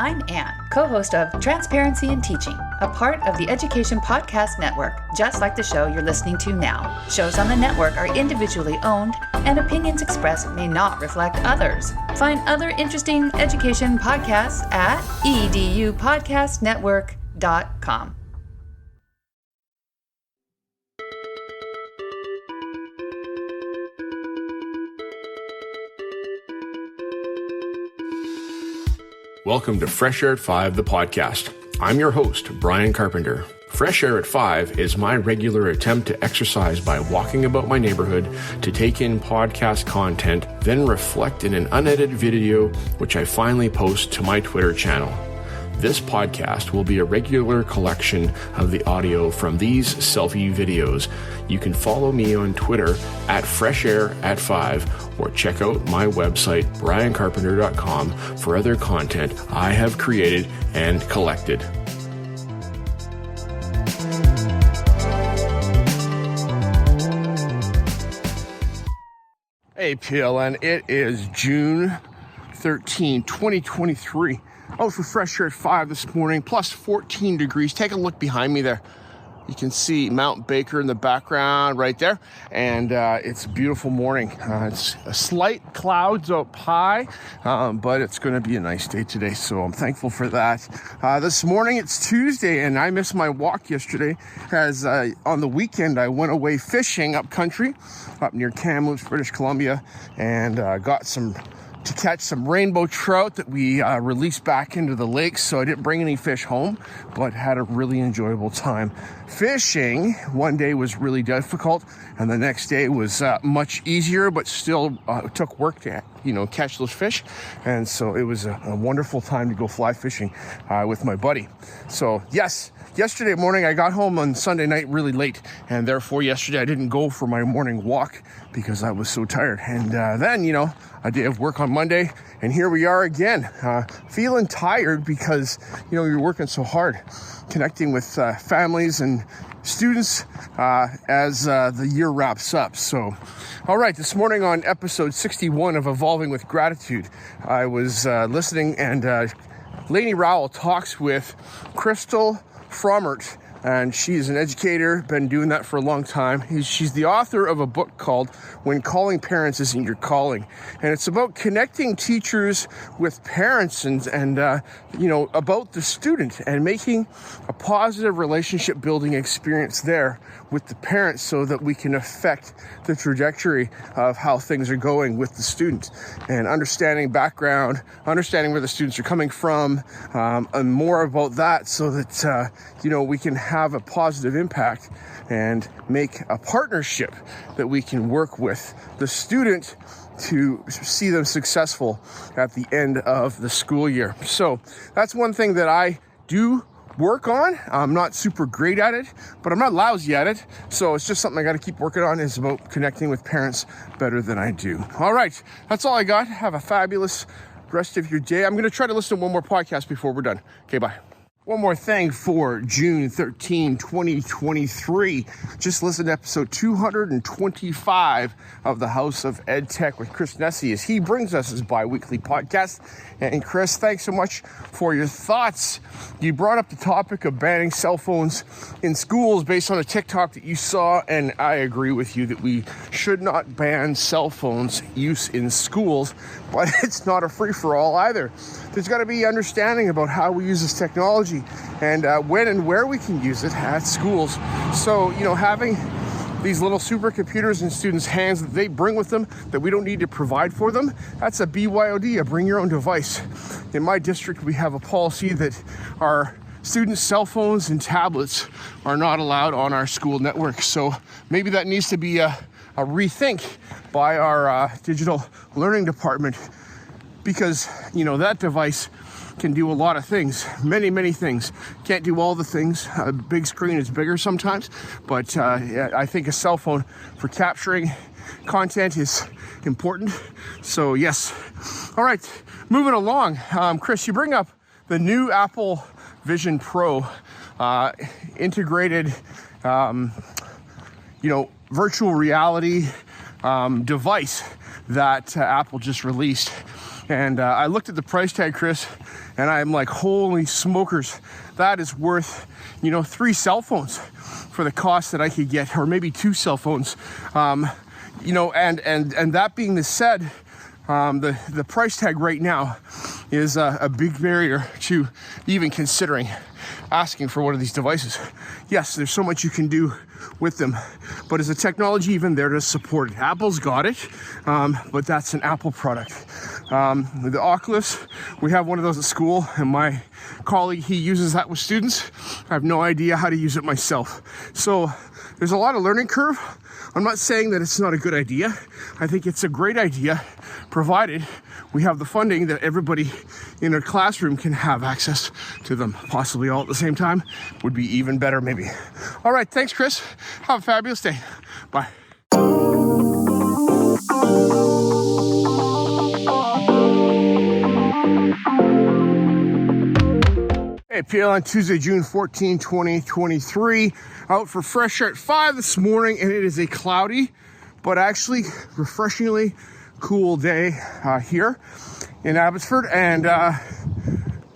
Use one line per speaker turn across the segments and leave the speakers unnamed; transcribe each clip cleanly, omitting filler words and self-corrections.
I'm Anne, co-host of Transparency in Teaching, a part of the Education Podcast Network, just like the show you're listening to now. Shows on the network are individually owned, and opinions expressed may not reflect others. Find other interesting education podcasts at edupodcastnetwork.com.
Welcome to Fresh Air at 5, the podcast. I'm your host, Brian Carpenter. Fresh Air at 5 is my regular attempt to exercise by walking about my neighborhood, to take in podcast content, then reflect in an unedited video, which I finally post to my Twitter channel. This podcast will be a regular collection of the audio from these selfie videos. You can follow me on Twitter at FreshAir@5 or check out my website, briancarpenter.com, for other content I have created and collected. Hey PLN, it is June 13, 2023. Out for Fresh Air at 5 this morning, plus 14 degrees. Take a look behind me there. You can see Mount Baker in the background right there. And it's a beautiful morning. It's a slight clouds up high, but it's going to be a nice day today. So I'm thankful for that. This morning, it's Tuesday, and I missed my walk yesterday as on the weekend, I went away fishing up country, up near Kamloops, British Columbia, and got to catch some rainbow trout that we released back into the lake. So I didn't bring any fish home, but had a really enjoyable time fishing. One day was really difficult, and the next day was much easier, but still took work to catch those fish. And so it was a wonderful time to go fly fishing with my buddy. So yes, yesterday morning I got home on Sunday night really late, and therefore yesterday I didn't go for my morning walk because I was so tired. And then a day of work on Monday, and here we are again, feeling tired because you're working so hard, connecting with families and students as the year wraps up. So, all right, this morning on episode 61 of Evolving with Gratitude, I was listening, and Lainey Rowell talks with Crystal Frommert, and she's an educator, been doing that for a long time. She's the author of a book called When Calling Parents Isn't Your Calling. And it's about connecting teachers with parents and about the student and making a positive relationship building experience there with the parents so that we can affect the trajectory of how things are going with the student, and understanding background, understanding where the students are coming from, and more about that so that, we can have a positive impact and make a partnership that we can work with the student to see them successful at the end of the school year. So that's one thing that I do work on. I'm not super great at it, but I'm not lousy at it. So it's just something I got to keep working on, is about connecting with parents better than I do. All right, that's all I got. Have a fabulous rest of your day. I'm going to try to listen to one more podcast before we're done. Okay, bye. One more thing for June 13, 2023. Just listen to episode 225 of the House of Ed Tech with Chris Nesi as he brings us his bi-weekly podcast. And Chris, thanks so much for your thoughts. You brought up the topic of banning cell phones in schools based on a TikTok that you saw, and I agree with you that we should not ban cell phones use in schools, but it's not a free-for-all either. There's got to be understanding about how we use this technology and when and where we can use it at schools. So, having these little supercomputers in students' hands that they bring with them that we don't need to provide for them, that's a BYOD, a bring your own device. In my district, we have a policy that our students' cell phones and tablets are not allowed on our school network. So maybe that needs to be a rethink by our digital learning department, because, that device can do a lot of things, many things. Can't do all the things. A big screen is bigger sometimes, but I think a cell phone for capturing content is important. So yes. All right, moving along. Chris, you bring up the new Apple Vision Pro integrated, virtual reality device that Apple just released. And I looked at the price tag, Chris, and I'm like, holy smokers, that is worth, 3 cell phones for the cost that I could get, or maybe 2 cell phones. And that being said, the price tag right now is a big barrier to even considering asking for one of these devices. Yes, there's so much you can do with them, but is the technology even there to support it? Apple's got it, but that's an Apple product. The Oculus, we have one of those at school, and my colleague, he uses that with students. I have no idea how to use it myself. So there's a lot of learning curve. I'm not saying that it's not a good idea. I think it's a great idea, provided we have the funding that everybody in a classroom can have access to them, possibly all at the same time. Would be even better, maybe. All right, thanks, Chris. Have a fabulous day. Bye. Hey, PL on Tuesday, June 14, 2023. Out for fresh air at 5 this morning, and it is a cloudy, but actually refreshingly cool day here in Abbotsford. And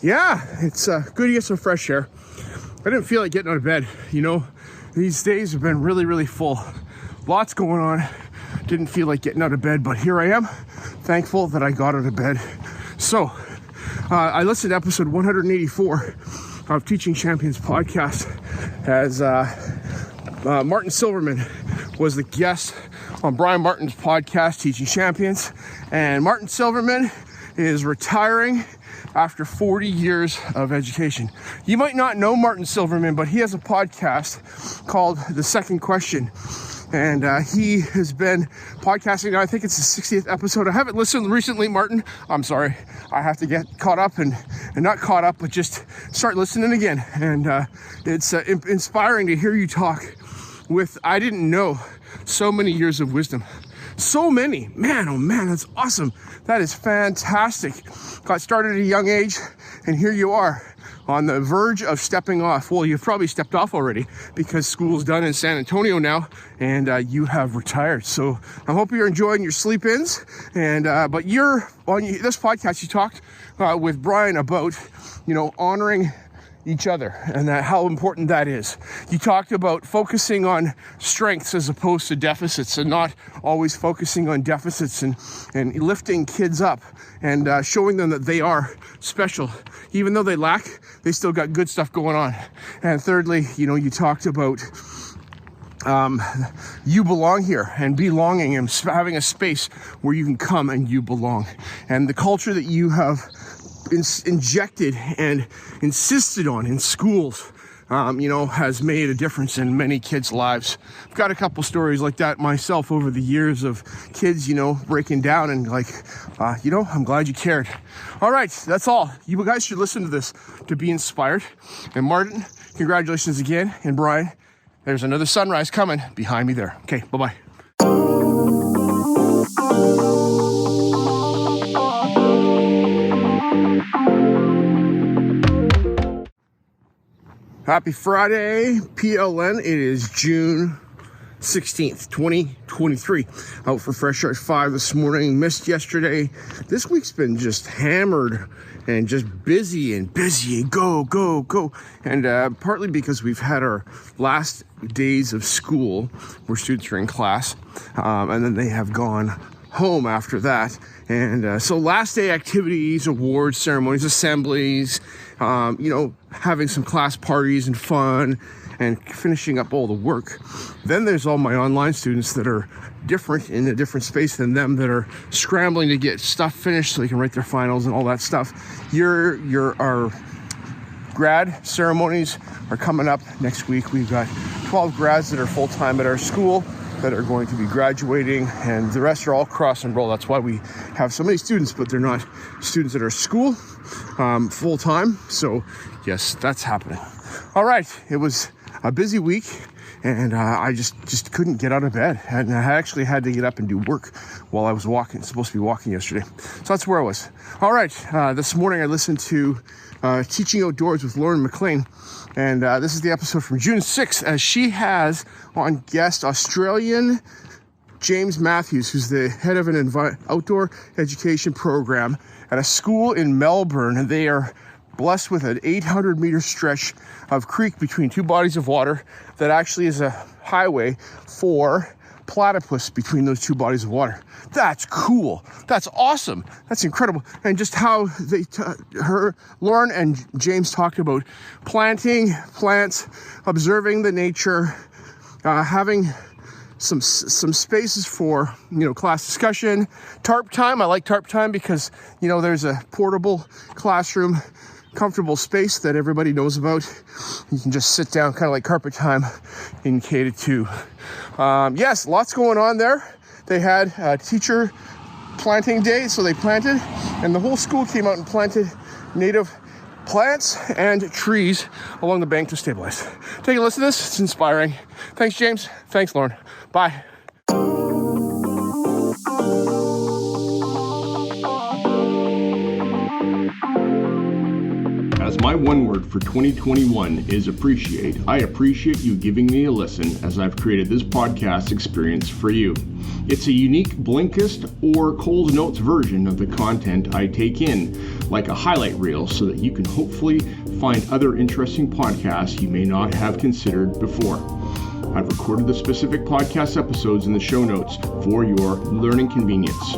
it's good to get some fresh air. I didn't feel like getting out of bed. These days have been really, really full. Lots going on. Didn't feel like getting out of bed, but here I am. Thankful that I got out of bed. So, I listened to episode 184 of Teaching Champions podcast as Martin Silverman was the guest on Brian Martin's podcast, Teaching Champions. And Martin Silverman is retiring after 40 years of education. You might not know Martin Silverman, but he has a podcast called The Second Question. And he has been podcasting now. I think it's the 60th episode. I haven't listened recently, Martin. I'm sorry. I have to get caught up and not caught up, but just start listening again. And it's inspiring to hear you talk with, I didn't know, so many years of wisdom. So many. Man, oh man, that's awesome. That is fantastic. Got started at a young age, and here you are on the verge of stepping off. Well, you've probably stepped off already because school's done in San Antonio now, and you have retired. So I hope you're enjoying your sleep-ins. And but you're on this podcast. You talked with Brian about honoring each other and how important that is. You talked about focusing on strengths as opposed to deficits, and not always focusing on deficits, and lifting kids up and showing them that they are special. Even though they lack, they still got good stuff going on. And thirdly, you talked about you belong here, and belonging, and having a space where you can come and you belong. And the culture that you have injected and insisted on in schools, has made a difference in many kids' lives. I've got a couple stories like that myself over the years of kids, breaking down, and I'm glad you cared. All right, that's all. You guys should listen to this to be inspired. And Martin, congratulations again. And Brian, there's another sunrise coming behind me there. Okay, bye-bye. Happy Friday, PLN. It is June 16th, 2023. Out for fresh air at 5 this morning. Missed yesterday. This week's been just hammered and just busy and go. And partly because we've had our last days of school where students are in class, and then they have gone home after that. And so last day activities, awards, ceremonies, assemblies, having some class parties and fun, and finishing up all the work. Then there's all my online students that are different, in a different space than them, that are scrambling to get stuff finished so they can write their finals and all that stuff. Our grad ceremonies are coming up next week. We've got 12 grads that are full-time at our school that are going to be graduating, and the rest are all cross and roll. That's why we have so many students, but they're not students at our school full-time. So yes, that's happening. All right, it was a busy week, and I just couldn't get out of bed, and I actually had to get up and do work while I was supposed to be walking yesterday. So that's where I was. All right, this morning I listened to Teaching Outdoors with Lauren McLean, and this is the episode from June 6th, as she has on guest Australian James Matthews, who's the head of an outdoor education program at a school in Melbourne, and they are blessed with an 800-meter stretch of creek between two bodies of water that actually is a highway for platypus between those two bodies of water. That's cool. That's awesome. That's incredible. And just how Lauren and James talked about planting plants, observing the nature, having some spaces for, class discussion, tarp time. I like tarp time because, there's a portable classroom, comfortable space that everybody knows about. You can just sit down, kind of like carpet time in K-2. Yes, lots going on there. They had a teacher planting day, so they planted, and the whole school came out and planted native plants and trees along the bank to stabilize. Take a listen to this. It's inspiring. Thanks, James. Thanks, Lauren. Bye. As my one word for 2021 is appreciate, I appreciate you giving me a listen as I've created this podcast experience for you. It's a unique Blinkist or Coles Notes version of the content I take in, like a highlight reel, so that you can hopefully find other interesting podcasts you may not have considered before. I've recorded the specific podcast episodes in the show notes for your learning convenience.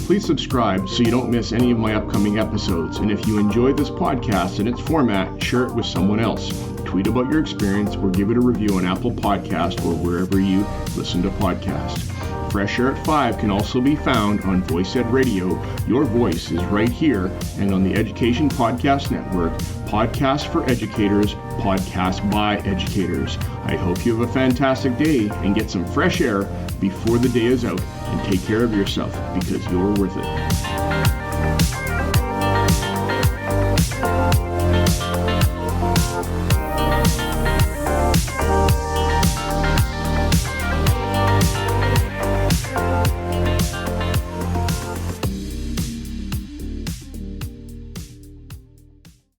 Please subscribe so you don't miss any of my upcoming episodes. And if you enjoy this podcast and its format, share it with someone else. Tweet about your experience or give it a review on Apple Podcast or wherever you listen to podcasts. Fresh Air at 5 can also be found on Voice Ed Radio. Your voice is right here, and on the Education Podcast Network, podcasts for educators, podcasts by educators. I hope you have a fantastic day and get some fresh air before the day is out, and take care of yourself because you're worth it.